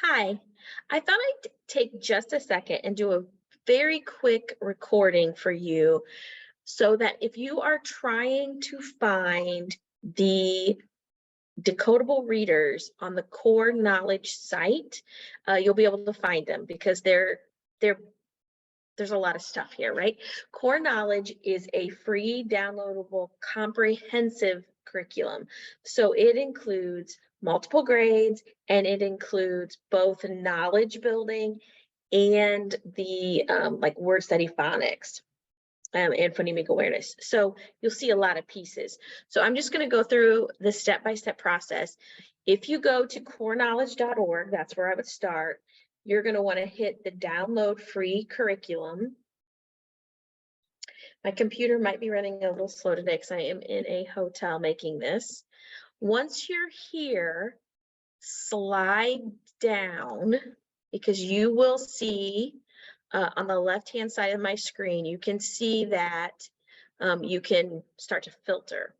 Hi, I thought I'd take just a second and do a very quick recording for you so that if you are trying to find the decodable readers on the core knowledge site, you'll be able to find them because there's a lot of stuff here, right? Core Knowledge is a free downloadable comprehensive curriculum. So it includes multiple grades and it includes both knowledge building and the like word study phonics and phonemic awareness. So you'll see a lot of pieces. So I'm just going to go through the step-by-step process. If you go to coreknowledge.org, that's where I would start. You're going to want to hit the download free curriculum. My computer might be running a little slow today because I am in a hotel making this. Once you're here, slide down because you will see on the left-hand side of my screen, you can see that you can start to filter.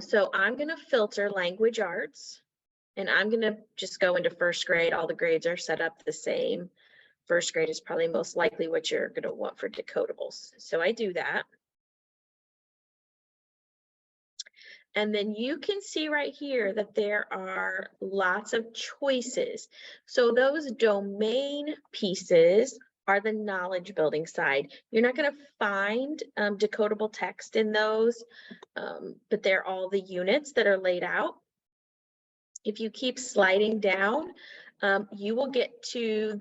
So I'm going to filter language arts. And I'm going to just go into first grade. All the grades are set up the same. First grade is probably most likely what you're going to want for decodables. So I do that. And then you can see right here that there are lots of choices. So those domain pieces are the knowledge building side. You're not going to find decodable text in those, but they're all the units that are laid out. If you keep sliding down, you will get to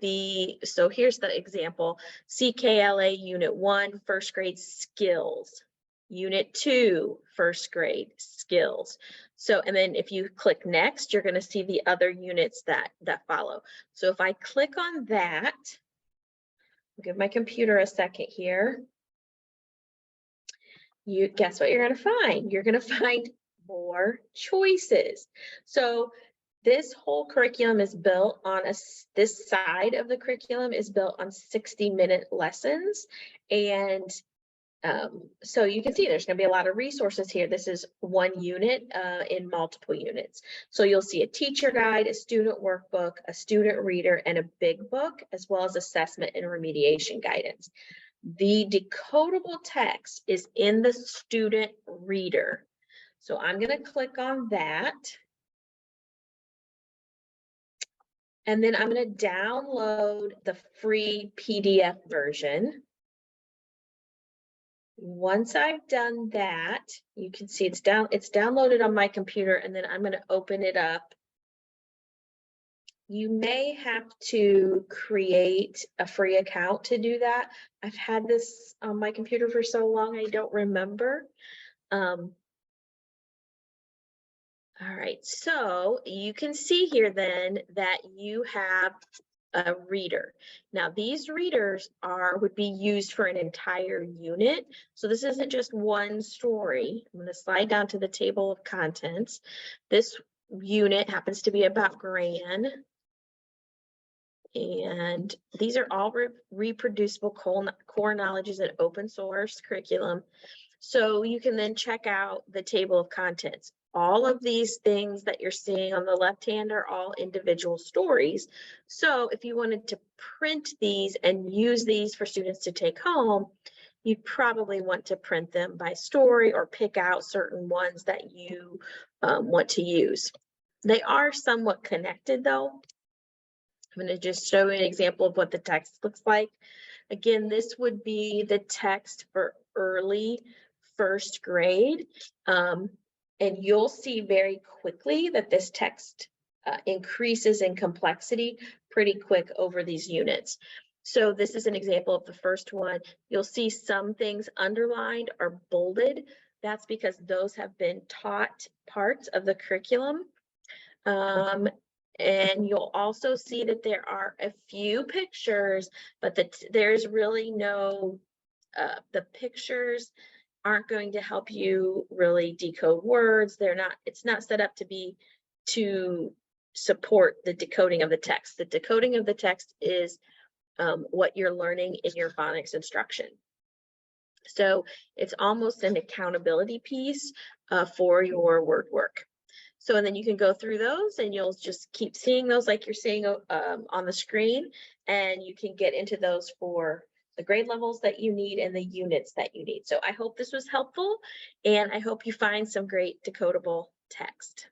so here's the example, CKLA Unit 1, first grade skills. Unit 2, first grade skills. So, and then if you click next, you're going to see the other units that follow. So if I click on that, I'll give my computer a second here. You guess what you're going to find? You're going to find more choices. So this whole curriculum is built on this side of the curriculum is built on 60-minute lessons. And so you can see there's going to be a lot of resources here. This is one unit in multiple units. So you'll see a teacher guide, a student workbook, a student reader, and a big book, as well as assessment and remediation guidance. The decodable text is in the student reader. So I'm going to click on that. And then I'm going to download the free PDF version. Once I've done that, you can see it's downloaded on my computer, and then I'm going to open it up. You may have to create a free account to do that. I've had this on my computer for so long, I don't remember. All right, so you can see here then that you have a reader. Now these readers would be used for an entire unit. So this isn't just one story. I'm going to slide down to the table of contents. This unit happens to be about Gran. And these are all reproducible core knowledge is an open source curriculum. So you can then check out the table of contents. All of these things that you're seeing on the left hand are all individual stories. So if you wanted to print these and use these for students to take home, you'd probably want to print them by story or pick out certain ones that you want to use. They are somewhat connected though. I'm going to just show you an example of what the text looks like. Again, this would be the text for early first grade. And you'll see very quickly that this text increases in complexity pretty quick over these units. So this is an example of the first one. You'll see some things underlined or bolded. That's because those have been taught parts of the curriculum. And you'll also see that there are a few pictures, but there's really no, the pictures aren't going to help you really decode words. It's not set up to support the decoding of the text. The decoding of the text is what you're learning in your phonics instruction. So it's almost an accountability piece for your word work. So, and then you can go through those and you'll just keep seeing those like you're seeing on the screen, and you can get into those for the grade levels that you need and the units that you need. So I hope this was helpful, and I hope you find some great decodable text.